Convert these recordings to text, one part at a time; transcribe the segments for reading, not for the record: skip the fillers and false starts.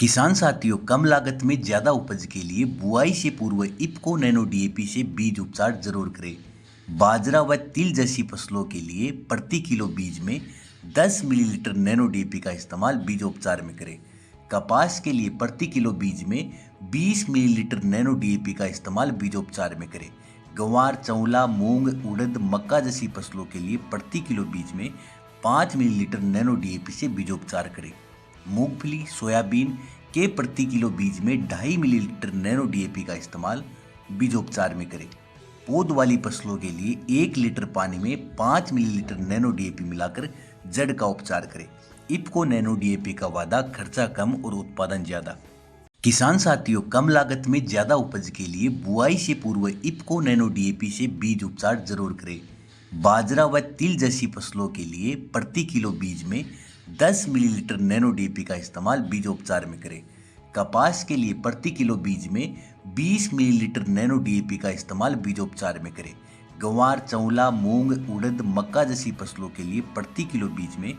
किसान साथियों, कम लागत में ज्यादा उपज के लिए बुआई से पूर्व इफ्को नैनो डीएपी से बीज उपचार जरूर करें। बाजरा व तिल जैसी फसलों के लिए प्रति किलो बीज में 10 मिलीलीटर नैनो डीएपी का इस्तेमाल बीज उपचार में करें। कपास के लिए प्रति किलो बीज में 20 मिलीलीटर नैनो डीएपी का इस्तेमाल बीजोपचार में करें। गंवार, चौला, मूंग, उड़द, मक्का जैसी फसलों के लिए प्रति किलो बीज में 5 मिलीलीटर नैनो डीएपी से बीजोपचार करें। मूंगफली, सोयाबीन के प्रति किलो बीज में 2.5 मिलीलीटर नैनो डीएपी का इस्तेमाल बीजोपचार में करें। पौध वाली फसलों के लिए 1 लीटर पानी में 5 मिलीलीटर नैनो डीएपी मिलाकर जड़ का उपचार करें। इफ्को नैनो डीएपी का वादा, खर्चा कम और उत्पादन ज्यादा। किसान साथियों, कम लागत में ज्यादा उपज के लिए बुआई से पूर्व इफ्को नैनो डीएपी से बीज उपचार जरूर करें। बाजरा व तिल जैसी फसलों के लिए प्रति किलो बीज में 10 मिलीलीटर नैनो डीएपी का इस्तेमाल बीजोपचार में करें। कपास के लिए प्रति किलो बीज में 20 मिलीलीटर नैनो डीएपी का इस्तेमाल बीजोपचार में करें। गंवार, चौला, मूंग, उड़द, मक्का जैसी फसलों के लिए प्रति किलो बीज में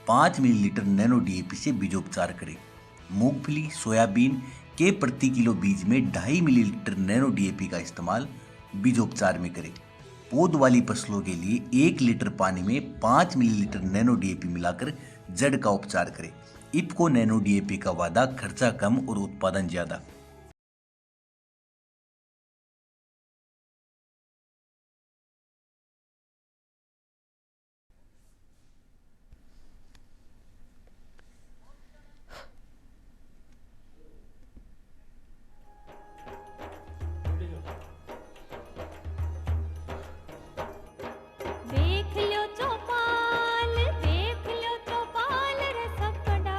5 मिलीलीटर नैनो डीएपी से बीजोपचार करें। मूंगफली, सोयाबीन के प्रति किलो बीज में 2.5 मिलीलीटर नैनो डीएपी का इस्तेमाल बीजोपचार में करें। पौध वाली फसलों के लिए 1 लीटर पानी में 5 मिलीलीटर नैनो डीएपी मिलाकर जड़ का उपचार करें। इफ्को नैनो डीएपी का वादा, खर्चा कम और उत्पादन ज्यादा। देख लो चौपाल रे सब बड़ा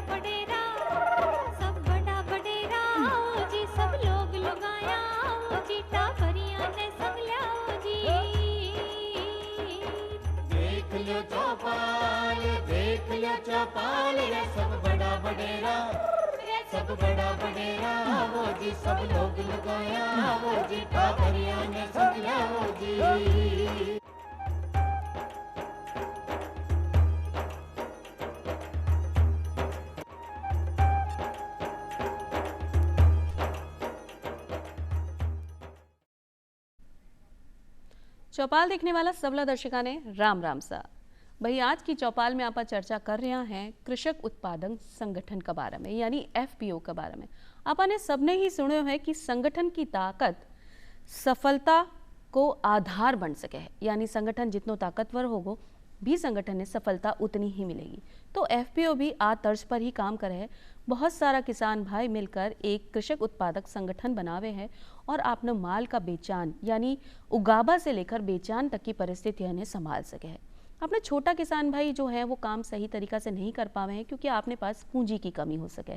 बडेरा ओ जी, सब लोग लगाया ओ जी, टाबरिया ने संग लिया जी। देख लो चौपाल रे सब बड़ा बडेरा वो जी, सब लोग लगाया वो जी, टाबरिया ने संग लिया वो जी। चौपाल देखने वाला सबला दर्शका ने राम राम सा। भाई आज की चौपाल में आप चर्चा कर रहे हैं कृषक उत्पादक संगठन के बारे में, यानी एफपीओ के बारे में। आपने सबने ही सुने है कि संगठन की ताकत सफलता को आधार बन सके है, यानी संगठन जितना ताकतवर होगो भी संगठन ने सफलता उतनी ही मिलेगी। तो एफपीओ भी आ तर्ज पर ही काम करे है। बहुत सारा किसान भाई मिलकर एक कृषक उत्पादक संगठन बनावे हैं और अपने माल का बेचान, यानी उगाबा से लेकर बेचान तक की परिस्थितियां ने संभाल सके है। अपने छोटा किसान भाई जो है वो काम सही तरीका से नहीं कर पावे हैं क्योंकि आपने पास पूंजी की कमी हो सके।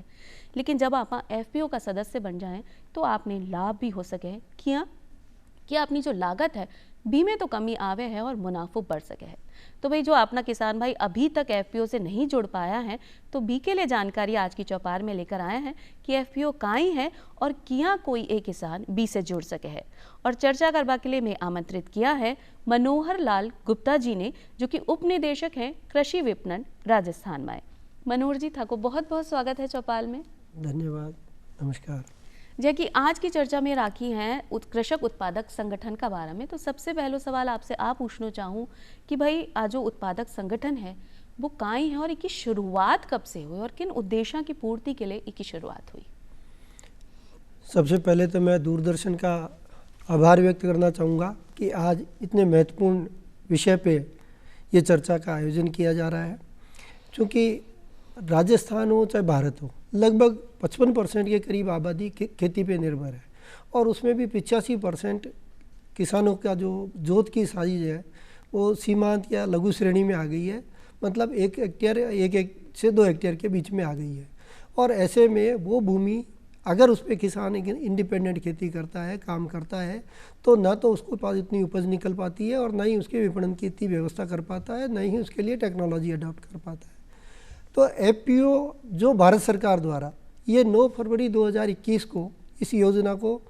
लेकिन जब आप एफपीओ का सदस्य बन जाएं तो आपने लाभ भी हो सके किया कि अपनी जो लागत है बी में तो कमी आवे है और मुनाफो बढ़ सके है। तो भाई जो अपना किसान भाई अभी तक एफपीओ से नहीं जुड़ पाया है तो बी के लिए जानकारी आज की चौपाल में लेकर आए हैं कि एफपीओ काई है और किया कोई एक किसान बी से जुड़ सके है। और चर्चा करवा के लिए मैं आमंत्रित किया है मनोहर लाल गुप्ता जी ने, जो कि उप निदेशक हैं कृषि विपणन राजस्थान में। मनोहर जी था को बहुत बहुत स्वागत है चौपाल में। धन्यवाद, नमस्कार। जै कि आज की चर्चा में राखी हैं कृषक उत्पादक संगठन का बारे में, तो सबसे पहला सवाल आपसे पूछना चाहूँ कि भाई आज जो उत्पादक संगठन है वो काई है और इसकी शुरुआत कब से हुई और किन उद्देश्यों की पूर्ति के लिए इसकी शुरुआत हुई? सबसे पहले तो मैं दूरदर्शन का आभार व्यक्त करना चाहूँगा कि आज इतने महत्वपूर्ण विषय पे ये चर्चा का आयोजन किया जा रहा है। क्योंकि राजस्थान हो चाहे भारत हो, लगभग 55% के करीब आबादी खेती पे निर्भर है और उसमें भी 85% किसानों का जो जोत की साइज है वो सीमांत या लघु श्रेणी में आ गई है। मतलब 1 हेक्टेयर 1 से 2 हेक्टेयर के बीच में आ गई है। और ऐसे में वो भूमि अगर उस पर किसान इंडिपेंडेंट खेती करता है, काम करता है, तो ना तो उसको पास इतनी उपज निकल पाती है और ना ही उसके विपणन की इतनी व्यवस्था कर पाता है, ना ही उसके लिए टेक्नोलॉजी अडॉप्ट कर पाता है। तो एफपीओ जो भारत सरकार द्वारा ये 9 फरवरी 2021 को इस योजना को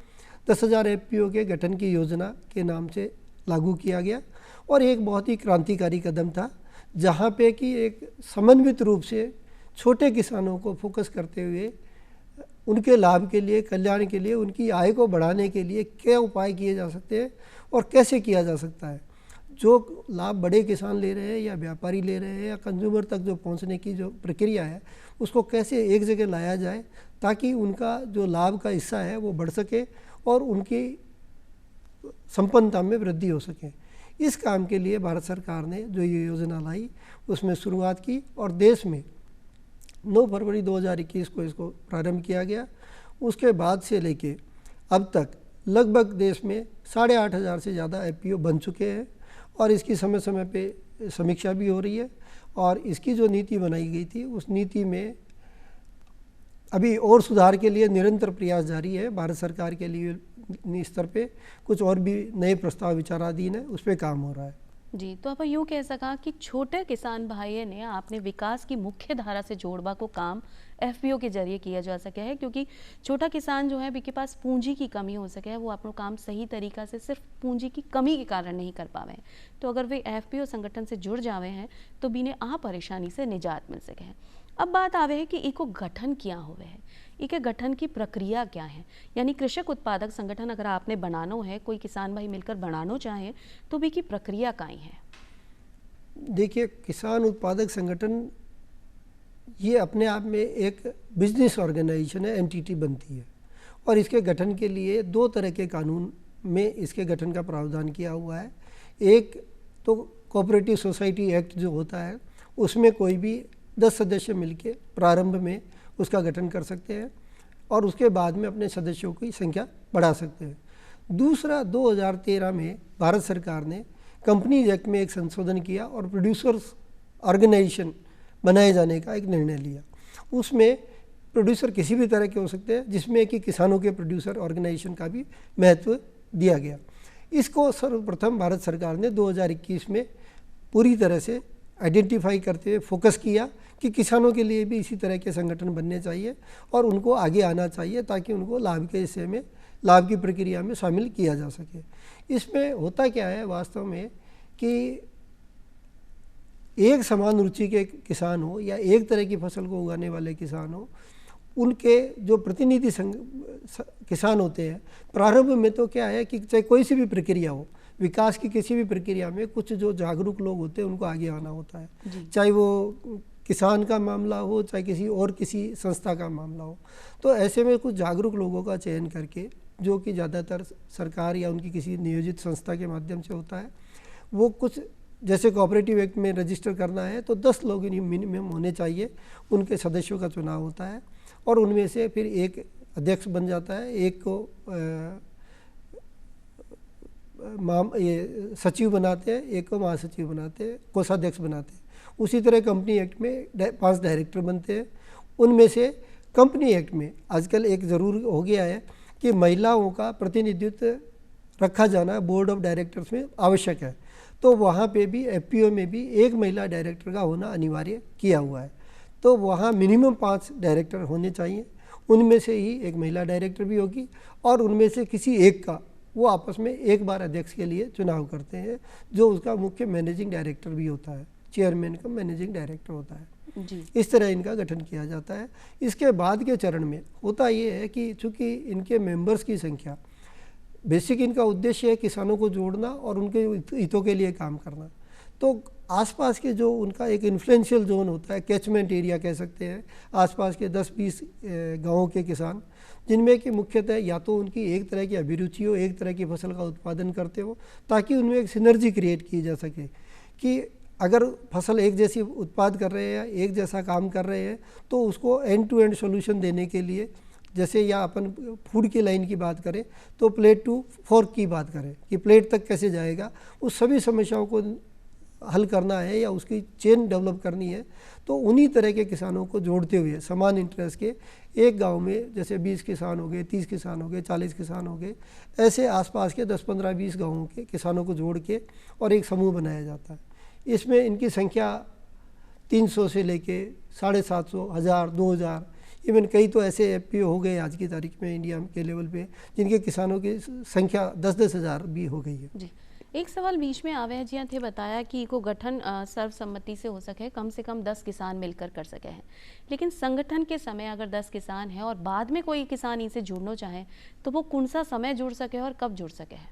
10,000 एफपीओ के गठन की योजना के नाम से लागू किया गया और एक बहुत ही क्रांतिकारी कदम था, जहाँ पे कि एक समन्वित रूप से छोटे किसानों को फोकस करते हुए उनके लाभ के लिए, कल्याण के लिए, उनकी आय को बढ़ाने के लिए क्या उपाय किए जा सकते हैं और कैसे किया जा सकता है। जो लाभ बड़े किसान ले रहे हैं या व्यापारी ले रहे हैं या कंज्यूमर तक जो पहुंचने की जो प्रक्रिया है उसको कैसे एक जगह लाया जाए ताकि उनका जो लाभ का हिस्सा है वो बढ़ सके और उनकी संपन्नता में वृद्धि हो सके। इस काम के लिए भारत सरकार ने जो ये योजना लाई उसमें शुरुआत की और देश में 9 फरवरी 2021 को इसको प्रारंभ किया गया। उसके बाद से लेके अब तक लगभग देश में 8,500 से ज़्यादा FPO बन चुके हैं और इसकी समय समय पे समीक्षा भी हो रही है। और इसकी जो नीति बनाई गई थी उस नीति में अभी और सुधार के लिए निरंतर प्रयास जारी है। भारत सरकार के लिए स्तर पे कुछ और भी नए प्रस्ताव विचाराधीन है, उस पर काम हो रहा है। जी, तो आप यूँ कह सका कि छोटे किसान भाई ने आपने विकास की मुख्य धारा से जोड़वा को काम FPO के जरिए किया जा सके है, क्योंकि छोटा किसान जो है के पास पूंजी की कमी हो सके है, वो अपना काम सही तरीका से सिर्फ पूंजी की कमी के कारण नहीं कर पावे हैं। तो अगर वे FPO संगठन से जुड़ जावे हैं तो बिने आ परेशानी से निजात मिल सके है। अब बात आवे है कि इको गठन क्या होवे है, इके गठन की प्रक्रिया क्या है, यानी कृषक उत्पादक संगठन अगर आपने बनानो है, कोई किसान भाई मिलकर बनानो चाहे तो भी की प्रक्रिया काई है। देखिए, किसान उत्पादक संगठन ये अपने आप में एक बिजनेस ऑर्गेनाइजेशन है, एंटिटी बनती है और इसके गठन के लिए 2 तरह के कानून में इसके गठन का प्रावधान किया हुआ है। एक तो कोऑपरेटिव सोसाइटी एक्ट जो होता है उसमें कोई भी 10 सदस्य मिलके प्रारंभ में उसका गठन कर सकते हैं और उसके बाद में अपने सदस्यों की संख्या बढ़ा सकते हैं। दूसरा, 2013 में भारत सरकार ने कंपनीज एक्ट में एक संशोधन किया और प्रोड्यूसर्स ऑर्गेनाइजेशन बनाए जाने का एक निर्णय लिया। उसमें प्रोड्यूसर किसी भी तरह के हो सकते हैं, जिसमें कि किसानों के प्रोड्यूसर ऑर्गेनाइजेशन का भी महत्व दिया गया। इसको सर्वप्रथम भारत सरकार ने 2021 में पूरी तरह से आइडेंटिफाई करते हुए फोकस किया कि किसानों के लिए भी इसी तरह के संगठन बनने चाहिए और उनको आगे आना चाहिए ताकि उनको लाभ के हिस्से में, लाभ की प्रक्रिया में शामिल किया जा सके। इसमें होता क्या है वास्तव में कि एक समान रुचि के किसान हो या एक तरह की फसल को उगाने वाले किसान हो, उनके जो प्रतिनिधि किसान होते हैं, प्रारंभ में तो क्या है कि चाहे कोई सी भी प्रक्रिया हो, विकास की किसी भी प्रक्रिया में कुछ जो जागरूक लोग होते हैं उनको आगे आना होता है, चाहे वो किसान का मामला हो चाहे किसी संस्था का मामला हो। तो ऐसे में कुछ जागरूक लोगों का चयन करके, जो कि ज़्यादातर सरकार या उनकी किसी नियोजित संस्था के माध्यम से होता है, वो कुछ जैसे कोऑपरेटिव एक्ट में रजिस्टर करना है तो 10 लोग मिनिमम होने चाहिए, उनके सदस्यों का चुनाव होता है और उनमें से फिर एक अध्यक्ष बन जाता है, एक को ये सचिव बनाते हैं, एक को महासचिव बनाते हैं, कोषाध्यक्ष बनाते हैं। उसी तरह कंपनी एक्ट में 5 डायरेक्टर बनते हैं। उनमें से कंपनी एक्ट में आजकल एक ज़रूर हो गया है कि महिलाओं का प्रतिनिधित्व रखा जाना बोर्ड ऑफ डायरेक्टर्स में आवश्यक है, तो वहाँ पे भी FPO में भी एक महिला डायरेक्टर का होना अनिवार्य किया हुआ है। तो वहाँ मिनिमम 5 डायरेक्टर होने चाहिए, उनमें से ही एक महिला डायरेक्टर भी होगी और उनमें से किसी एक का वो आपस में एक बार अध्यक्ष के लिए चुनाव करते हैं, जो उसका मुख्य मैनेजिंग डायरेक्टर भी होता है, चेयरमैन का मैनेजिंग डायरेक्टर होता है जी। इस तरह इनका गठन किया जाता है। इसके बाद के चरण में होता ये है कि चूँकि इनके मेंबर्स की संख्या, बेसिक इनका उद्देश्य है किसानों को जोड़ना और उनके हितों के लिए काम करना। तो आसपास के जो उनका एक इन्फ्लुएंशियल जोन होता है, कैचमेंट एरिया कह सकते हैं, आसपास के 10-20 गाँवों के किसान, जिनमें कि मुख्यतः या तो उनकी एक तरह की अभिरुचि हो, एक तरह की फसल का उत्पादन करते हो, ताकि उनमें एक सिनर्जी क्रिएट की जा सके कि अगर फसल एक जैसी उत्पाद कर रहे हैं, एक जैसा काम कर रहे हैं, तो उसको एंड टू एंड सोल्यूशन देने के लिए, जैसे या अपन फूड की लाइन की बात करें तो प्लेट टू फोर्क की बात करें कि प्लेट तक कैसे जाएगा, उस सभी समस्याओं को हल करना है या उसकी चेन डेवलप करनी है, तो उन्हीं तरह के किसानों को जोड़ते हुए समान इंटरेस्ट के एक गांव में जैसे 20 किसान हो गए, 30 किसान हो गए, 40 किसान हो गए, ऐसे आसपास के 10, 15, 20 गाँवों के किसानों को जोड़ के और एक समूह बनाया जाता है। इसमें इनकी संख्या 300 से लेके 750, 1000, 2000, इवन कई तो ऐसे FPO हो गए आज की तारीख में इंडिया के लेवल पे जिनके किसानों की संख्या 10-10 हज़ार भी हो गई है। जी, एक सवाल बीच में आवे है जियां थे बताया कि को गठन सर्वसम्मति से हो सके, कम से कम 10 किसान मिलकर कर सके हैं, लेकिन संगठन के समय अगर 10 किसान हैं और बाद में कोई किसान इनसे जुड़ना चाहे तो वो कौन सा समय जुड़ सके और कब जुड़ सके हैं?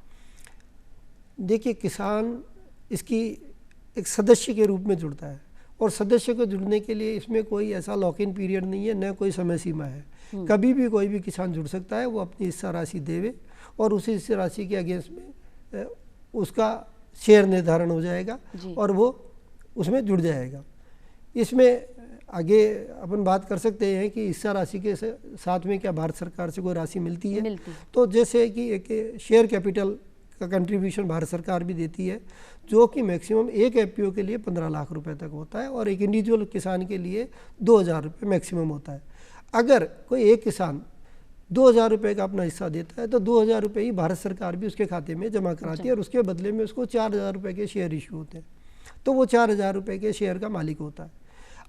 देखिए, किसान इसकी एक सदस्य के रूप में जुड़ता है और सदस्य को जुड़ने के लिए इसमें कोई ऐसा लॉक इन पीरियड नहीं है, न कोई समय सीमा है। कभी भी कोई भी किसान जुड़ सकता है, वो अपनी हिस्सा राशि देवे और उसी हिस्सा राशि के अगेंस्ट में उसका शेयर निर्धारण हो जाएगा और वो उसमें जुड़ जाएगा। इसमें आगे अपन बात कर सकते हैं कि हिस्सा राशि के साथ में क्या भारत सरकार से कोई राशि मिलती है। तो जैसे कि एक शेयर कैपिटल का कंट्रीब्यूशन भारत सरकार भी देती है, जो कि मैक्सिमम एक एफपीओ के लिए 15 लाख रुपए तक होता है और एक इंडिविजुअल किसान के लिए 2000 रुपये मैक्सिमम होता है। अगर कोई एक किसान 2000 रुपये का अपना हिस्सा देता है तो 2000 रुपये ही भारत सरकार भी उसके खाते में जमा कराती है और उसके बदले में उसको 4000 रुपये के शेयर इशू होते हैं, तो वो 4000 रुपये के शेयर का मालिक होता है।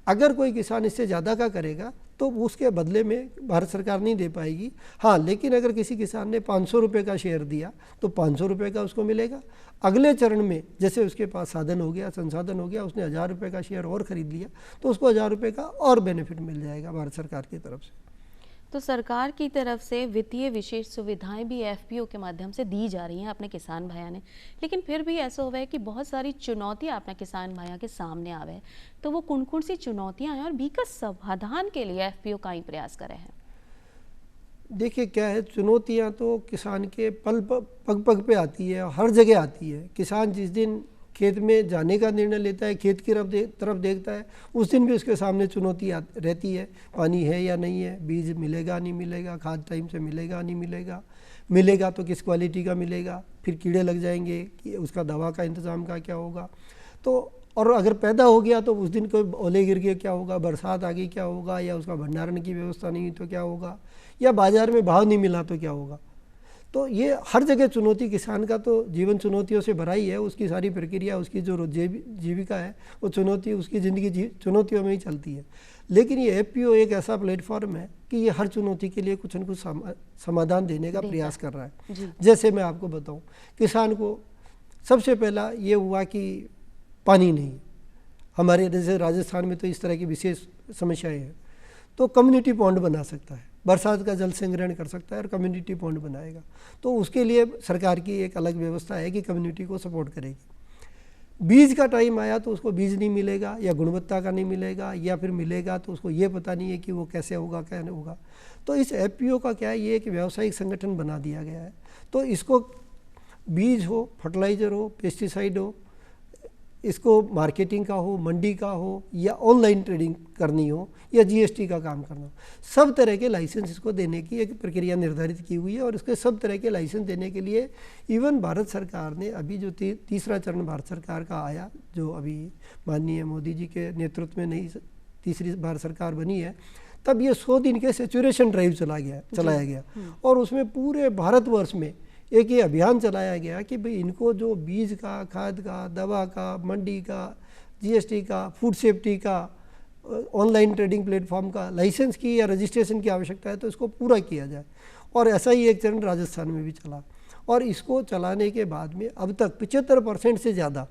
अगर कोई किसान इससे ज़्यादा का करेगा तो उसके बदले में भारत सरकार नहीं दे पाएगी। हाँ, लेकिन अगर किसी किसान ने 500 रुपये का शेयर दिया तो 500 रुपये का उसको मिलेगा। अगले चरण में जैसे उसके पास साधन हो गया, संसाधन हो गया, उसने 1000 रुपये का शेयर और ख़रीद लिया तो उसको 1000 रुपये का और बेनिफिट मिल जाएगा भारत सरकार की तरफ से। तो सरकार की तरफ से वित्तीय विशेष सुविधाएं भी एफपीओ के माध्यम से दी जा रही हैं अपने किसान भाइयों ने, लेकिन फिर भी ऐसा हुआ है कि बहुत सारी चुनौतियां अपने किसान भाइयों के सामने आवे हैं, तो वो कौन कौन सी चुनौतियां हैं और बीका समाधान के लिए एफपीओ का ही प्रयास करे हैं? देखिए, क्या है, चुनौतियां तो किसान के पग पग पे आती है, हर जगह आती है। किसान जिस दिन खेत में जाने का निर्णय लेता है, खेत की तरफ देखता है, उस दिन भी उसके सामने चुनौती रहती है। पानी है या नहीं है, बीज मिलेगा नहीं मिलेगा, खाद टाइम से मिलेगा नहीं मिलेगा, मिलेगा तो किस क्वालिटी का मिलेगा, फिर कीड़े लग जाएंगे कि उसका दवा का इंतज़ाम का क्या होगा। तो और अगर पैदा हो गया तो उस दिन कोई ओले गिर गए क्या होगा, बरसात आ गई क्या होगा, या उसका भंडारण की व्यवस्था नहीं तो क्या होगा, या बाज़ार में भाव नहीं मिला तो क्या होगा। तो ये हर जगह चुनौती, किसान का तो जीवन चुनौतियों से भरा ही है। उसकी सारी प्रक्रिया, उसकी जो जीविका है वो चुनौती, उसकी ज़िंदगी चुनौतियों में ही चलती है। लेकिन ये एफपीओ एक ऐसा प्लेटफॉर्म है कि ये हर चुनौती के लिए कुछ न कुछ समाधान देने का प्रयास कर रहा है। जैसे मैं आपको बताऊं, किसान को सबसे पहला ये हुआ कि पानी नहीं, हमारे जैसे राजस्थान में तो इस तरह की विशेष समस्याएँ हैं, तो कम्युनिटी पॉन्ड बना सकता है, बरसात का जल संग्रहण कर सकता है और कम्युनिटी पॉन्ड बनाएगा। तो उसके लिए सरकार की एक अलग व्यवस्था है कि कम्युनिटी को सपोर्ट करेगी। बीज का टाइम आया तो उसको बीज नहीं मिलेगा या गुणवत्ता का नहीं मिलेगा, या फिर मिलेगा तो उसको ये पता नहीं है कि वो कैसे होगा क्या नहीं होगा। तो इस एफपीओ का क्या है, ये एक व्यावसायिक संगठन बना दिया गया है। तो इसको बीज हो, फर्टिलाइज़र हो, पेस्टिसाइड हो, इसको मार्केटिंग का हो, मंडी का हो, या ऑनलाइन ट्रेडिंग करनी हो, या जीएसटी का काम करना हो, सब तरह के लाइसेंस इसको देने की एक प्रक्रिया निर्धारित की हुई है। और इसके सब तरह के लाइसेंस देने के लिए इवन भारत सरकार ने अभी जो तीसरा चरण भारत सरकार का आया, जो अभी माननीय मोदी जी के नेतृत्व में नई तीसरी भारत सरकार बनी है, तब ये 100 दिन के सेचुरेशन ड्राइव चलाया गया और उसमें पूरे भारतवर्ष में एक ये अभियान चलाया गया कि भाई इनको जो बीज का, खाद का, दवा का, मंडी का, जीएसटी का, फूड सेफ्टी का, ऑनलाइन ट्रेडिंग प्लेटफॉर्म का लाइसेंस की या रजिस्ट्रेशन की आवश्यकता है तो इसको पूरा किया जाए। और ऐसा ही एक चरण राजस्थान में भी चला और इसको चलाने के बाद में अब तक 75% से ज़्यादा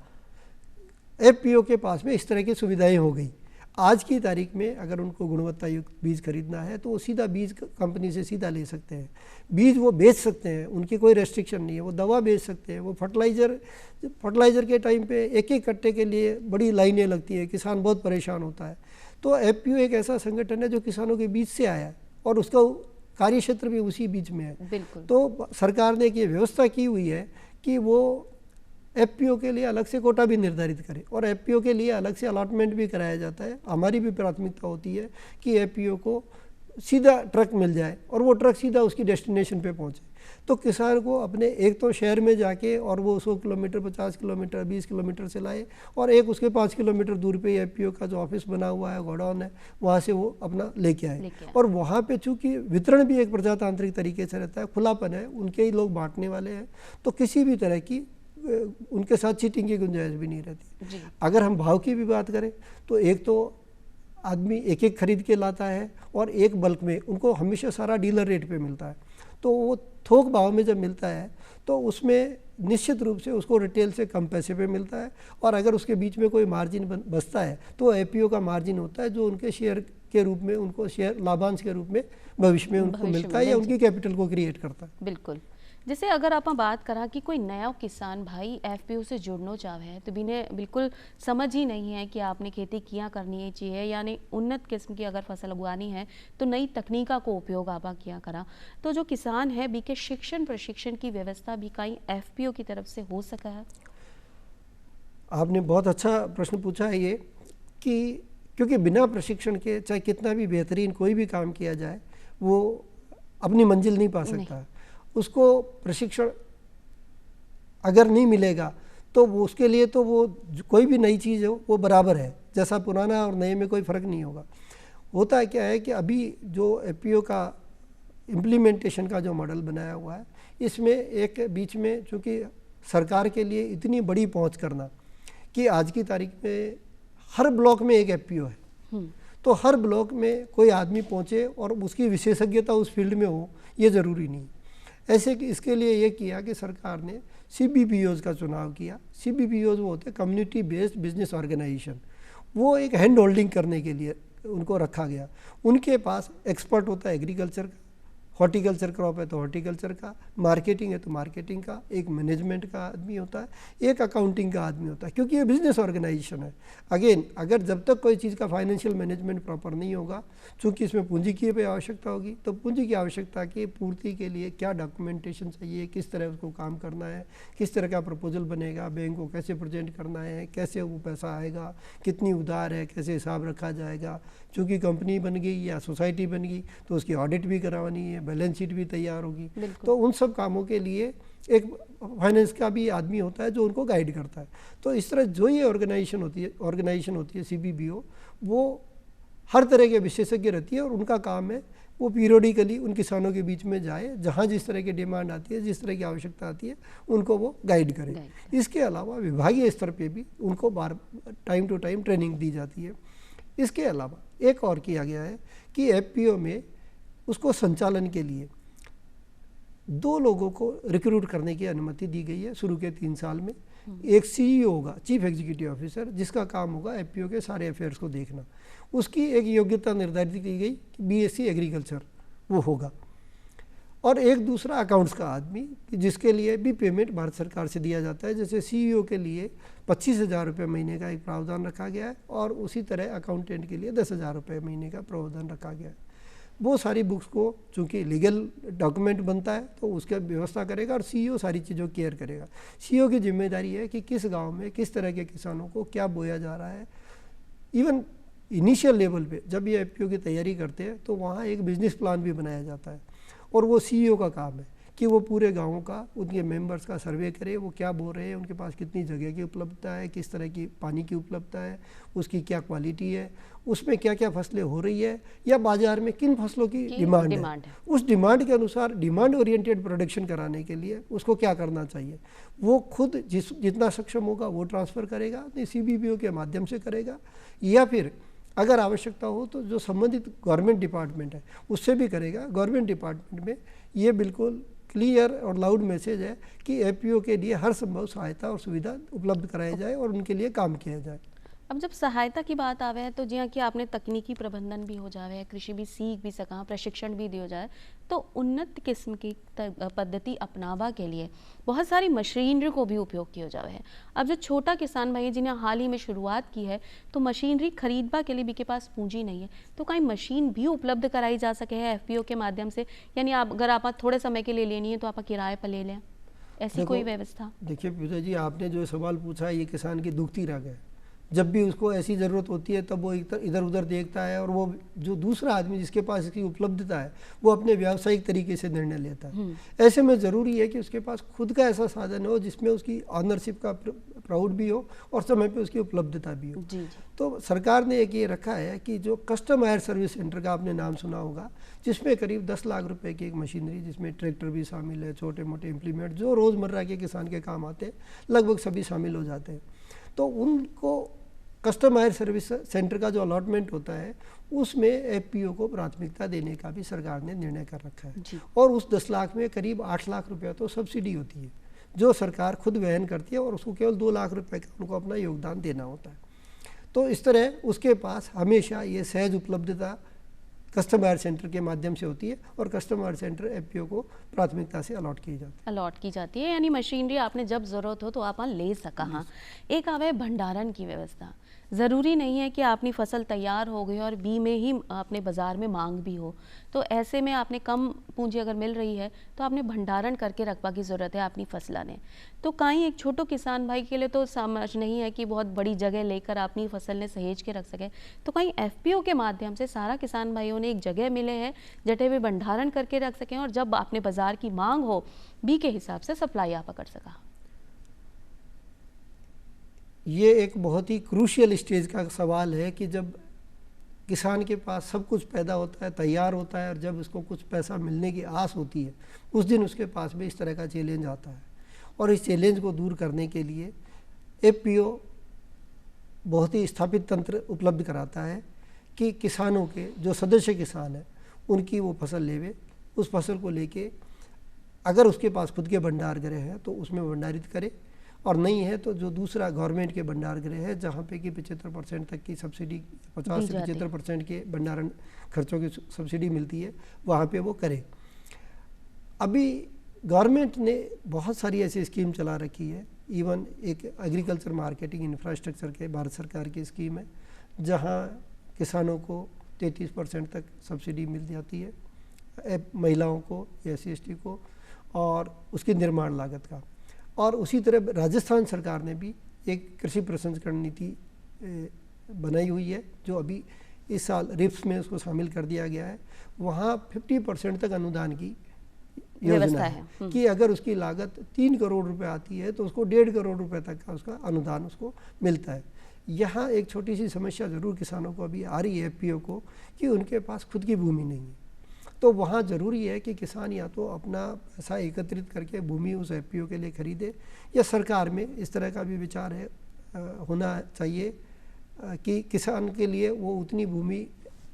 एफपीओ के पास में इस तरह की सुविधाएं हो गई। आज की तारीख में अगर उनको गुणवत्ता युक्त बीज खरीदना है तो वो सीधा बीज कंपनी से सीधा ले सकते हैं, बीज वो बेच सकते हैं, उनकी कोई रेस्ट्रिक्शन नहीं है, वो दवा बेच सकते हैं, वो फर्टिलाइज़र के टाइम पे एक एक कट्टे के लिए बड़ी लाइनें लगती है, किसान बहुत परेशान होता है। तो एफपीओ एक ऐसा संगठन है जो किसानों के बीच से आया और उसका कार्य क्षेत्र भी उसी बीच में है। तो सरकार ने एक ये व्यवस्था की हुई है कि वो एफपीओ के लिए अलग से कोटा भी निर्धारित करे और एफपीओ के लिए अलग से अलॉटमेंट भी कराया जाता है। हमारी भी प्राथमिकता होती है कि एफपीओ को सीधा ट्रक मिल जाए और वो ट्रक सीधा उसकी डेस्टिनेशन पे पहुंचे। तो किसान को अपने एक तो शहर में जाके और वो 100 किलोमीटर, 50 किलोमीटर, 20 किलोमीटर से लाए, और एक उसके 5 किलोमीटर दूर पे एफपीओ का जो ऑफिस बना हुआ है, गोडाउन है, वहाँ से वो अपना लेके आए। और वहाँ पे चूँकि वितरण भी एक प्रजातांत्रिक तरीके से रहता है, खुलापन है, उनके ही लोग बांटने वाले हैं, तो किसी भी तरह की उनके साथ चीटिंग की गुंजाइश भी नहीं रहती। अगर हम भाव की भी बात करें तो एक तो आदमी एक एक खरीद के लाता है और एक बल्क में उनको हमेशा सारा डीलर रेट पे मिलता है। तो वो थोक भाव में जब मिलता है तो उसमें निश्चित रूप से उसको रिटेल से कम पैसे पे मिलता है, और अगर उसके बीच में कोई मार्जिन बचता है तो एफपीओ का मार्जिन होता है जो उनके शेयर के रूप में, उनको शेयर लाभांश के रूप में भविष्य में उनको मिलता है या उनकी कैपिटल को क्रिएट करता है। बिल्कुल। जैसे अगर आप बात करा कि कोई नया किसान भाई एफपीओ से जुड़ना चाहे तो बिल्कुल समझ ही नहीं है कि आपने खेती किया करनी चाहिए, यानी उन्नत किस्म की अगर फसल उगानी है तो नई तकनीका को उपयोग आपा किया करा, तो जो किसान है बी के शिक्षण प्रशिक्षण की व्यवस्था भी कहीं एफपीओ की तरफ से हो सका है? आपने बहुत अच्छा प्रश्न पूछा है ये, कि क्योंकि बिना प्रशिक्षण के चाहे कितना भी बेहतरीन कोई भी काम किया जाए वो अपनी मंजिल नहीं पा सकता। उसको प्रशिक्षण अगर नहीं मिलेगा तो वो उसके लिए तो वो कोई भी नई चीज़ हो वो बराबर है, जैसा पुराना और नए में कोई फ़र्क नहीं होगा। होता है क्या है कि अभी जो एफपीओ का इम्प्लीमेंटेशन का जो मॉडल बनाया हुआ है, इसमें एक बीच में चूँकि सरकार के लिए इतनी बड़ी पहुंच करना कि आज की तारीख में हर ब्लॉक में एक एफपीओ है, तो हर ब्लॉक में कोई आदमी पहुंचे और उसकी विशेषज्ञता उस फील्ड में हो ये ज़रूरी नहीं। ऐसे कि इसके लिए ये किया कि सरकार ने CBPOs का चुनाव किया। CBPOs वो होते हैं कम्युनिटी बेस्ड बिजनेस ऑर्गेनाइजेशन, वो एक हैंड होल्डिंग करने के लिए उनको रखा गया। उनके पास एक्सपर्ट होता है एग्रीकल्चर का, हॉर्टिकल्चर क्रॉप है तो हॉर्टिकल्चर का, मार्केटिंग है तो मार्केटिंग का, एक मैनेजमेंट का आदमी होता है, एक अकाउंटिंग का आदमी होता है, क्योंकि ये बिजनेस ऑर्गेनाइजेशन है। अगेन अगर जब तक कोई चीज़ का फाइनेंशियल मैनेजमेंट प्रॉपर नहीं होगा, चूँकि इसमें पूंजी की भी आवश्यकता होगी, तो पूंजी की आवश्यकता की पूर्ति के लिए क्या डॉक्यूमेंटेशन चाहिए, किस तरह उसको काम करना है, किस तरह का प्रपोजल बनेगा, बैंक को कैसे प्रेजेंट करना है, कैसे वो पैसा आएगा, कितनी उधार है, कैसे हिसाब रखा जाएगा। चूँकि कंपनी बन गई या सोसाइटी बन गई तो उसकी ऑडिट भी करवानी है, बैलेंस शीट भी तैयार होगी, तो उन सब कामों के लिए एक फाइनेंस का भी आदमी होता है जो उनको गाइड करता है। तो इस तरह जो ये ऑर्गेनाइजेशन होती है CBPO, वो हर तरह के विशेषज्ञ रहती है और उनका काम है वो पीरियडिकली उन किसानों के बीच में जाए, जहाँ जिस तरह की डिमांड आती है, जिस तरह की आवश्यकता आती है, उनको वो गाइड करे। इसके अलावा विभागीय स्तर पे भी उनको टाइम टू टाइम ट्रेनिंग दी जाती है। इसके अलावा एक और किया गया है कि एफपीओ में उसको संचालन के लिए 2 लोगों को रिक्रूट करने की अनुमति दी गई है शुरू के 3 साल में। एक CEO होगा, चीफ एग्जीक्यूटिव ऑफिसर, जिसका काम होगा एफपीओ के सारे अफेयर्स को देखना। उसकी एक योग्यता निर्धारित की गई कि BSc एग्रीकल्चर वो होगा, और एक दूसरा अकाउंट्स का आदमी जिसके लिए भी पेमेंट भारत सरकार से दिया जाता है। जैसे CEO के लिए 25,000 रुपये महीने का एक प्रावधान रखा गया है, और उसी तरह अकाउंटेंट के लिए 10,000 रुपये महीने का प्रावधान रखा गया है। वो सारी बुक्स को चूँकि लीगल डॉक्यूमेंट बनता है तो उसका व्यवस्था करेगा, और CEO सारी चीज़ों केयर करेगा। CEO की जिम्मेदारी है कि किस गांव में किस तरह के किसानों को क्या बोया जा रहा है। इवन इनिशियल लेवल पे जब ये एफपीओ की तैयारी करते हैं तो वहाँ एक बिजनेस प्लान भी बनाया जाता है, और वो CEO का काम है कि वो पूरे गाँवों का, उनके मेंबर्स का सर्वे करे, वो क्या बो रहे हैं, उनके पास कितनी जगह की उपलब्धता है, किस तरह की पानी की उपलब्धता है, उसकी क्या क्वालिटी है, उसमें क्या क्या फसलें हो रही है, या बाजार में किन फसलों की डिमांड है। उस डिमांड के अनुसार डिमांड ओरिएंटेड प्रोडक्शन कराने के लिए उसको क्या करना चाहिए, वो खुद जितना सक्षम होगा वो ट्रांसफ़र करेगा, नहीं CBPO के माध्यम से करेगा, या फिर अगर आवश्यकता हो तो जो संबंधित गवर्नमेंट डिपार्टमेंट है उससे भी करेगा। गवर्नमेंट डिपार्टमेंट में ये बिल्कुल क्लियर और लाउड मैसेज है कि एफपीओ के लिए हर संभव सहायता और सुविधा उपलब्ध कराई जाए और उनके लिए काम किया जाए। अब जब सहायता की बात आवे है तो जी हाँ कि आपने तकनीकी प्रबंधन भी हो जाए, कृषि भी सीख भी सका, प्रशिक्षण भी दियो जाए, तो उन्नत किस्म की पद्धति अपनावा के लिए बहुत सारी मशीनरी को भी उपयोग किया जाए है। अब जो छोटा किसान भाई जिन्हें हाल ही में शुरुआत की है तो मशीनरी खरीदवा के लिए भी के पास पूंजी नहीं है, तो कहीं मशीन भी उपलब्ध कराई जा सके है एफपीओ के माध्यम से, यानी आप अगर आप थोड़े समय के लिए लेनी है तो आप किराए पर ले लें, ऐसी कोई व्यवस्था? देखिए पूजा जी, आपने जो सवाल पूछा है ये किसान की दुखती रग है। जब भी उसको ऐसी ज़रूरत होती है तब वो इधर उधर देखता है, और वो जो दूसरा आदमी जिसके पास इसकी उपलब्धता है वो अपने व्यावसायिक तरीके से निर्णय लेता है। ऐसे में ज़रूरी है कि उसके पास खुद का ऐसा साधन हो जिसमें उसकी ऑनरशिप का प्राउड भी हो और समय पे उसकी उपलब्धता भी हो। तो सरकार ने एक ये रखा है कि जो कस्टम हायर सर्विस सेंटर का आपने नाम सुना होगा, जिसमें करीब 10 लाख रुपए की एक मशीनरी, जिसमें ट्रैक्टर भी शामिल है, छोटे मोटे इम्प्लीमेंट जो रोज़मर्रा के किसान के काम आते हैं, लगभग सभी शामिल हो जाते हैं। तो उनको कस्टम हायर सर्विस सेंटर का जो अलॉटमेंट होता है उसमें एफपीओ को प्राथमिकता देने का भी सरकार ने निर्णय कर रखा है। और उस 10 लाख में करीब 8 लाख रुपया तो सब्सिडी होती है, जो सरकार खुद वहन करती है और उसको केवल 2 लाख रुपए का उनको अपना योगदान देना होता है। तो इस तरह उसके पास हमेशा ये सहज उपलब्धता कस्टम हायर सेंटर के माध्यम से होती है और कस्टम हायर सेंटर एफपीओ को प्राथमिकता से अलॉट की जाती है। यानी मशीनरी आपने जब ज़रूरत हो तो आप ले सका। हाँ, एक आवे भंडारण की व्यवस्था। ज़रूरी नहीं है कि आपकी फसल तैयार हो गई और बी में ही अपने बाज़ार में मांग भी हो, तो ऐसे में आपने कम पूंजी अगर मिल रही है तो आपने भंडारण करके रखवा की ज़रूरत है अपनी फसला ने। तो कहीं एक छोटो किसान भाई के लिए तो समझ नहीं है कि बहुत बड़ी जगह लेकर अपनी फसल ने सहेज के रख सके, तो कहीं एफपीओ के माध्यम से सारा किसान भाइयों ने एक जगह मिले हैं जटे वे भंडारण करके रख सकें और जब आपने बाज़ार की मांग हो बी के हिसाब से सप्लाई आप कर सका। ये एक बहुत ही क्रूशियल स्टेज का सवाल है कि जब किसान के पास सब कुछ पैदा होता है, तैयार होता है और जब उसको कुछ पैसा मिलने की आस होती है उस दिन उसके पास भी इस तरह का चैलेंज आता है। और इस चैलेंज को दूर करने के लिए एफपीओ बहुत ही स्थापित तंत्र उपलब्ध कराता है कि किसानों के जो सदस्य किसान हैं उनकी वो फसल लेवे, उस फसल को लेके अगर उसके पास खुद के भंडार गृह हैं तो उसमें भंडारित करे और नहीं है तो जो दूसरा गवर्नमेंट के भंडार गृह है जहाँ पे कि 75% तक की सब्सिडी, 50 से 75% के भंडारण खर्चों की सब्सिडी मिलती है, वहाँ पे वो करे। अभी गवर्नमेंट ने बहुत सारी ऐसी स्कीम चला रखी है, इवन एक एग्रीकल्चर मार्केटिंग इंफ्रास्ट्रक्चर के भारत सरकार की स्कीम है जहाँ किसानों को 33% तक सब्सिडी मिल जाती है, महिलाओं को, SC/ST को, और उसकी निर्माण लागत का। और उसी तरह राजस्थान सरकार ने भी एक कृषि प्रसंस्करण नीति बनाई हुई है जो अभी इस साल रिप्स में उसको शामिल कर दिया गया है। वहाँ 50% तक अनुदान की योजना है कि अगर उसकी लागत 3 करोड़ रुपए आती है तो उसको 1.5 करोड़ रुपए तक का उसका अनुदान उसको मिलता है। यहाँ एक छोटी सी समस्या ज़रूर किसानों को अभी आ रही है एफपीओ को कि उनके पास खुद की भूमि नहीं है, तो वहाँ ज़रूरी है कि किसान या तो अपना पैसा एकत्रित करके भूमि उस एफपीओ के लिए खरीदे या सरकार में इस तरह का भी विचार है होना चाहिए कि किसान के लिए वो उतनी भूमि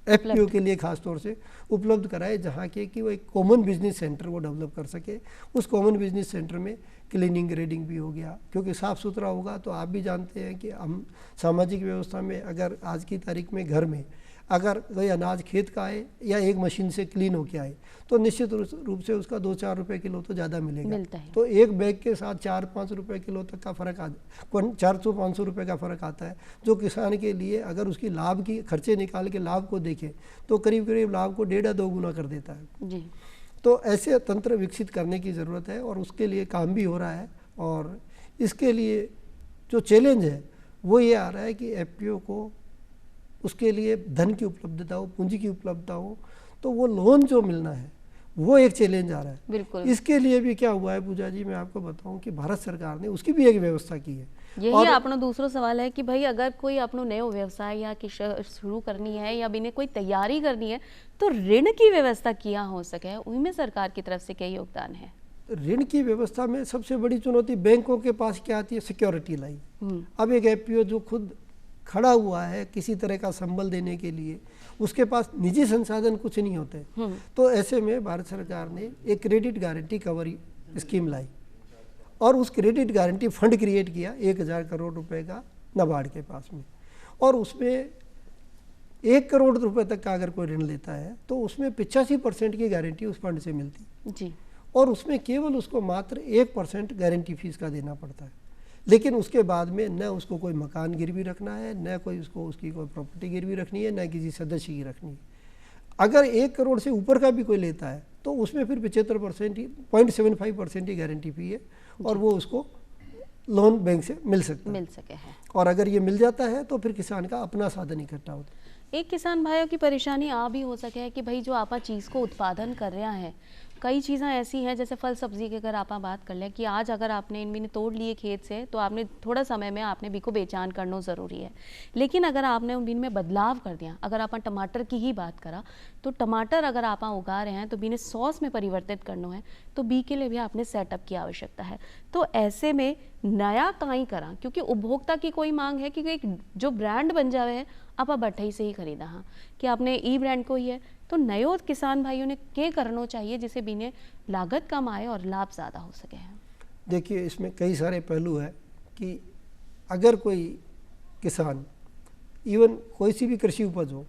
एफपीओ के लिए खास तौर से उपलब्ध कराए जहाँ के कि वो एक कॉमन बिजनेस सेंटर वो डेवलप कर सके। उस कॉमन बिजनेस सेंटर में क्लीनिंग ग्रेडिंग भी हो गया, क्योंकि साफ़ सुथरा होगा तो आप भी जानते हैं कि हम सामाजिक व्यवस्था में अगर आज की तारीख में घर में अगर कोई अनाज खेत का आए या एक मशीन से क्लीन होके आए तो निश्चित रूप से उसका 2-4 रुपए किलो तो ज़्यादा मिलेगा। तो एक बैग के साथ 4-5 रुपए किलो तक का फ़र्क 400-500 रुपए का फ़र्क आता है, जो किसान के लिए अगर उसकी लाभ की खर्चे निकाल के लाभ को देखें तो करीब करीब लाभ को 1.5-2 गुना कर देता है जी। तो ऐसे तंत्र विकसित करने की ज़रूरत है और उसके लिए काम भी हो रहा है। और इसके लिए जो चैलेंज है वो ये आ रहा है कि एफपीओ को उसके लिए धन की उपलब्धता हो, पूंजी की उपलब्धता हो, तो वो लोन जो मिलना है वो एक चैलेंज आ रहा है। बिल्कुल। इसके लिए भी क्या हुआ है पूजा जी, मैं आपको बताऊं कि भारत सरकार ने उसकी भी एक व्यवस्था की है। यही अपना दूसरा सवाल है कि भाई अगर कोई अपनो नयो व्यवसाय या शुरू करनी है या बिने कोई तैयारी करनी है तो ऋण की व्यवस्था किया हो सके, उनमें सरकार की तरफ से क्या योगदान है? ऋण की व्यवस्था में सबसे बड़ी चुनौती बैंकों के पास क्या आती है, सिक्योरिटी लाई। अब एक एफपीओ जो खुद खड़ा हुआ है किसी तरह का संबल देने के लिए, उसके पास निजी संसाधन कुछ नहीं होते, तो ऐसे में भारत सरकार ने एक क्रेडिट गारंटी कवर स्कीम लाई और उस क्रेडिट गारंटी फंड क्रिएट किया 1000 करोड़ रुपए का नाबार्ड के पास में, और उसमें 1 करोड़ रुपए तक का अगर कोई ऋण लेता है तो उसमें 85% की गारंटी उस फंड से मिलती जी, और उसमें केवल उसको मात्र 1% गारंटी फीस का देना पड़ता है। लेकिन उसके बाद में न उसको कोई मकान गिरवी रखना है, न कोई उसको उसकी कोई प्रॉपर्टी गिरवी रखनी है, न किसी सदस्य की रखनी है। अगर 1 करोड़ से ऊपर का भी कोई लेता है तो उसमें फिर 75% ही 0.75% ही गारंटी फी है और वो उसको लोन बैंक से मिल सके है। और अगर ये मिल जाता है तो फिर किसान का अपना साधन इकट्ठा होता है। एक किसान भाइयों की परेशानी आ भी हो सके है कि भाई जो आप चीज़ को उत्पादन कर रहे हैं, कई चीज़ें ऐसी हैं जैसे फल सब्जी की अगर आप बात कर लें कि आज अगर आपने इनमें तोड़ लिए खेत से तो आपने थोड़ा समय में आपने भी को बेचान करना ज़रूरी है, लेकिन अगर आपने उन में बदलाव कर दिया, अगर आप टमाटर की ही बात करा तो टमाटर अगर आप उगा रहे हैं तो बिने सॉस में परिवर्तित करना है तो बी के लिए भी आपने सेटअप की आवश्यकता है। तो ऐसे में नया काई करा, क्योंकि उपभोक्ता की कोई मांग है कि एक जो ब्रांड बन जावे है आप बठई से ही खरीदा, हाँ कि आपने ई ब्रांड को ही है, तो नयो किसान भाइयों ने क्या करना चाहिए जिसे बिने लागत कम आए और लाभ ज़्यादा हो सके? देखिए इसमें कई सारे पहलू है कि अगर कोई किसान इवन कोई सी भी कृषि उपज हो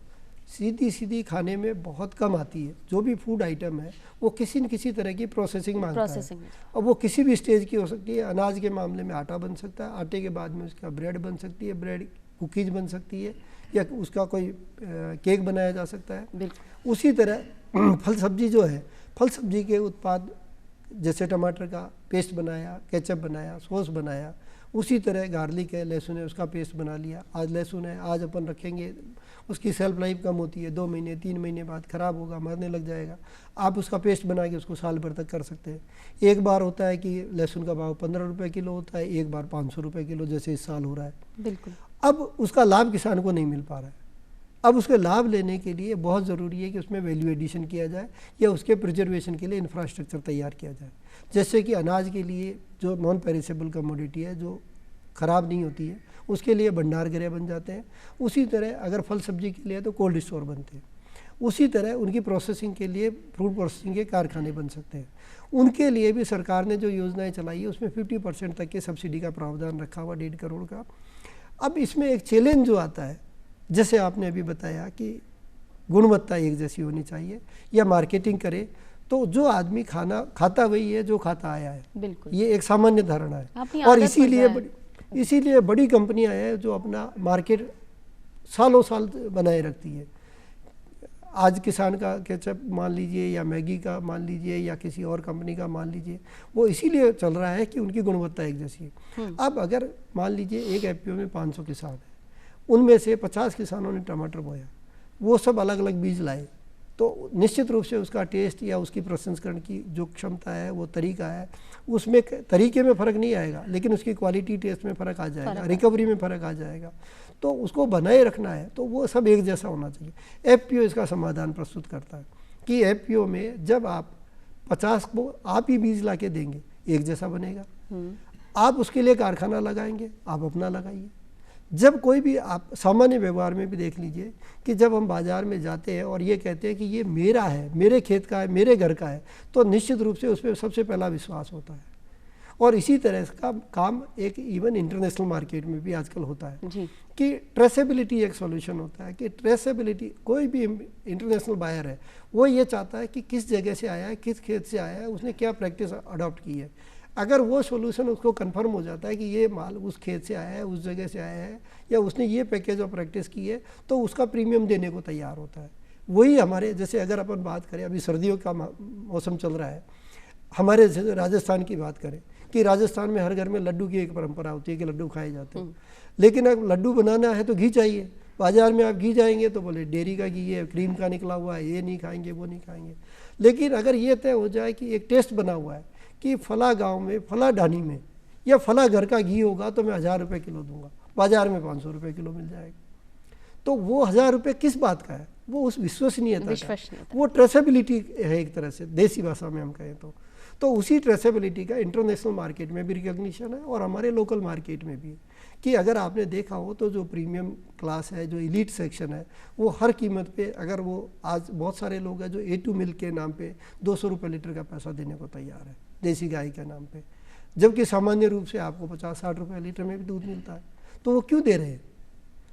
सीधी सीधी खाने में बहुत कम आती है, जो भी फूड आइटम है वो किसी न किसी तरह की प्रोसेसिंग मांगता है। प्रोसेसिंग। अब वो किसी भी स्टेज की हो सकती है। अनाज के मामले में आटा बन सकता है, आटे के बाद में उसका ब्रेड बन सकती है, ब्रेड कुकीज बन सकती है, या उसका कोई केक बनाया जा सकता है। बिल्कुल। उसी तरह फल सब्जी जो है, फल सब्जी के उत्पाद जैसे टमाटर का पेस्ट बनाया, केचप बनाया, सॉस बनाया, उसी तरह गार्लिक है, लहसुन है, उसका पेस्ट बना लिया। आज लहसुन है, आज अपन रखेंगे, उसकी सेल्फ लाइफ कम होती है, 2 महीने 3 महीने बाद ख़राब होगा, मरने लग जाएगा। आप उसका पेस्ट बना के उसको साल भर तक कर सकते हैं। एक बार होता है कि लहसुन का भाव 15 रुपये किलो होता है, एक बार 500 रुपये किलो जैसे इस साल हो रहा है। बिल्कुल। अब उसका लाभ किसान को नहीं मिल पा रहा है। अब उसके लाभ लेने के लिए बहुत ज़रूरी है कि उसमें वैल्यू एडिशन किया जाए या उसके प्रिजर्वेशन के लिए इंफ्रास्ट्रक्चर तैयार किया जाए। जैसे कि अनाज के लिए जो नॉन पेरिसेबल कमोडिटी है, जो ख़राब नहीं होती है, उसके लिए भंडार गृह बन जाते हैं। उसी तरह अगर फल सब्जी के लिए तो कोल्ड स्टोर बनते हैं। उसी तरह उनकी प्रोसेसिंग के लिए फ्रूट प्रोसेसिंग के कारखाने बन सकते हैं। उनके लिए भी सरकार ने जो योजनाएं चलाई है उसमें 50% तक के सब्सिडी का प्रावधान रखा हुआ 1.5 करोड़ का। अब इसमें एक चैलेंज जो आता है, जैसे आपने अभी बताया कि गुणवत्ता एक जैसी होनी चाहिए या मार्केटिंग करे, तो जो आदमी खाना खाता वही है जो खाता आया है। बिल्कुल। ये एक सामान्य धारणा है। अपनी और आदत बन जाए। इसीलिए बड़ी कंपनियां हैं जो अपना मार्केट सालों साल बनाए रखती है। आज किसान का केचप मान लीजिए या मैगी का मान लीजिए या किसी और कंपनी का मान लीजिए, वो इसीलिए चल रहा है कि उनकी गुणवत्ता एक जैसी है। अब अगर मान लीजिए एक एफपीओ में 500 किसान हैं, उनमें से 50 किसानों ने टमाटर बोया, वो सब अलग अलग बीज लाए, तो निश्चित रूप से उसका टेस्ट या उसकी प्रसंस्करण की जो क्षमता है, वो तरीका है, उसमें तरीके में फ़र्क नहीं आएगा, लेकिन उसकी क्वालिटी टेस्ट में फ़र्क आ जाएगा, रिकवरी में फ़र्क आ जाएगा। तो उसको बनाए रखना है तो वो सब एक जैसा होना चाहिए। एफपीओ इसका समाधान प्रस्तुत करता है कि एफपीओ में जब आप 50 को आप ही बीज ला के देंगे, एक जैसा बनेगा। आप उसके लिए कारखाना लगाएंगे, आप अपना लगाइए। जब कोई भी आप सामान्य व्यवहार में भी देख लीजिए कि जब हम बाज़ार में जाते हैं और ये कहते हैं कि ये मेरा है, मेरे खेत का है, मेरे घर का है, तो निश्चित रूप से उस पर सबसे पहला विश्वास होता है। और इसी तरह का काम एक इवन इंटरनेशनल मार्केट में भी आजकल होता है जी। कि ट्रेसेबिलिटी एक सॉल्यूशन होता है। कि ट्रेसेबिलिटी, कोई भी इंटरनेशनल बायर है वो ये चाहता है कि किस जगह से आया है, किस खेत से आया है, उसने क्या प्रैक्टिस अडॉप्ट की है। अगर वो सॉल्यूशन उसको कंफर्म हो जाता है कि ये माल उस खेत से आया है, उस जगह से आया है, या उसने ये पैकेज ऑफ प्रैक्टिस की है, तो उसका प्रीमियम देने को तैयार होता है। वही हमारे जैसे अगर अपन बात करें, अभी सर्दियों का मौसम चल रहा है, हमारे राजस्थान की बात करें कि राजस्थान में हर घर में लड्डू की एक परंपरा होती है कि लड्डू खाए जाते हैं। लेकिन अब लड्डू बनाना है तो घी चाहिए। बाजार में आप घी जाएंगे तो बोले डेयरी का घी है, क्रीम का निकला हुआ है, ये नहीं खाएंगे, वो नहीं खाएंगे। लेकिन अगर ये तय हो जाए कि एक टेस्ट बना हुआ है कि फला गांव में, फला ढानी में या फला घर का घी होगा तो मैं 1000 रुपये किलो दूंगा, बाजार में 500 रुपये किलो मिल जाएगा। तो वो 1000 रुपये किस बात का है? वो उस विश्वसनीयता का, वो ट्रेसेबिलिटी है एक तरह से, देसी भाषा में हम कहें तो उसी ट्रेसेबिलिटी का इंटरनेशनल मार्केट में भी रिकॉग्निशन है और हमारे लोकल मार्केट में भी है। कि अगर आपने देखा हो तो जो प्रीमियम क्लास है, जो एलीट सेक्शन है, वो हर कीमत पे, अगर वो आज बहुत सारे लोग हैं जो A2 मिल्क के नाम पे 200 रुपये लीटर का पैसा देने को तैयार है देसी गाय के नाम पे, जबकि सामान्य रूप से आपको 50-60 रुपये लीटर में भी दूध मिलता है। तो वो क्यों दे रहे हैं?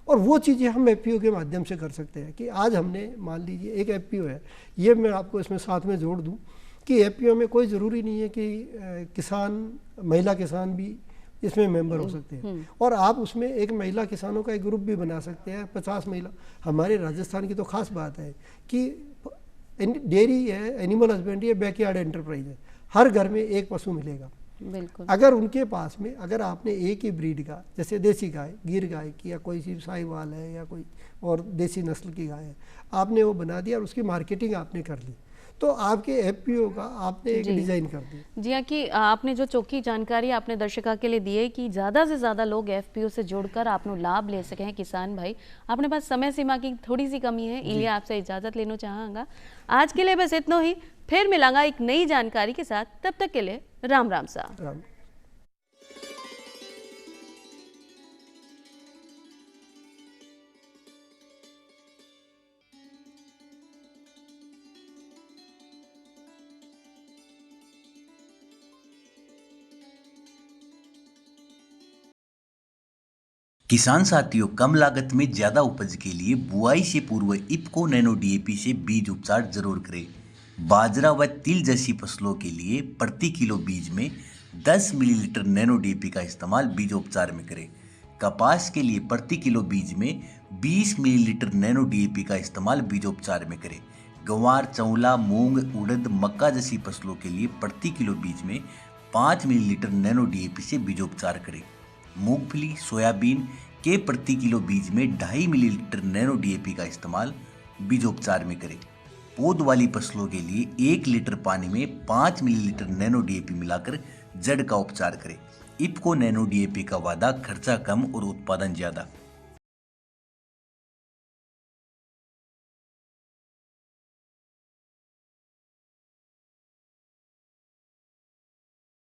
और वो चीज़ें हम एफपीओ के माध्यम से कर सकते हैं। कि आज हमने मान लीजिए एक एफपीओ है, ये मैं आपको इसमें साथ में जोड़ दूँ कि एफपीओ में कोई ज़रूरी नहीं है कि किसान, महिला किसान भी इसमें मेंबर हो सकते हैं। और आप उसमें एक महिला किसानों का एक ग्रुप भी बना सकते हैं, 50 महिला। हमारे राजस्थान की तो खास बात है कि डेयरी है, एनिमल हस्बेंड्री है, बैकयार्ड एंटरप्राइज है, हर घर में एक पशु मिलेगा। बिल्कुल। अगर उनके पास में, अगर आपने एक ही ब्रीड का, जैसे देसी गाय, गिर गाय की, या कोई सी साहिवाल है या कोई और देसी नस्ल की गाय है, आपने वो बना दिया और उसकी मार्केटिंग आपने कर ली, तो आपके एफपीओ का आपने एक डिज़ाइन कर दिया। जी हाँ, कि आपने जो चौकी जानकारी आपने दर्शकों के लिए दी है कि ज़्यादा से ज़्यादा लोग एफपीओ से जुड़कर आपनो लाभ ले सके हैं किसान भाई। अपने पास समय सीमा की थोड़ी सी कमी है, इसलिए आपसे इजाज़त लेना चाहूँगा। आज के लिए बस इतना ही, फिर मिलांगा एक नई जानकारी के साथ। तब तक के लिए राम राम सा। राम। किसान साथियों, कम लागत में ज़्यादा उपज के लिए बुआई से पूर्व इफ्को नैनो डीएपी से बीज उपचार जरूर करें। बाजरा व तिल जैसी फसलों के लिए प्रति किलो बीज में 10 मिलीलीटर नैनो डीएपी का इस्तेमाल बीजोपचार में करें। कपास के लिए प्रति किलो बीज में 20 मिलीलीटर नैनो डीएपी का इस्तेमाल बीजोपचार में करें। गंवार, चौला, मूंग, उड़द, मक्का जैसी फसलों के लिए प्रति किलो बीज में 5 मिलीलीटर नैनो डीएपी से बीजोपचार करें। मूंगफली, सोयाबीन के प्रति किलो बीज में 2.5 मिलीलीटर नैनो डीएपी का इस्तेमाल बीजोपचार में करें। पौध वाली फसलों के लिए 1 लीटर पानी में 5 मिलीलीटर नैनो डीएपी मिलाकर जड़ का उपचार करें। इफ्को नैनो डीएपी का वादा, खर्चा कम और उत्पादन ज़्यादा।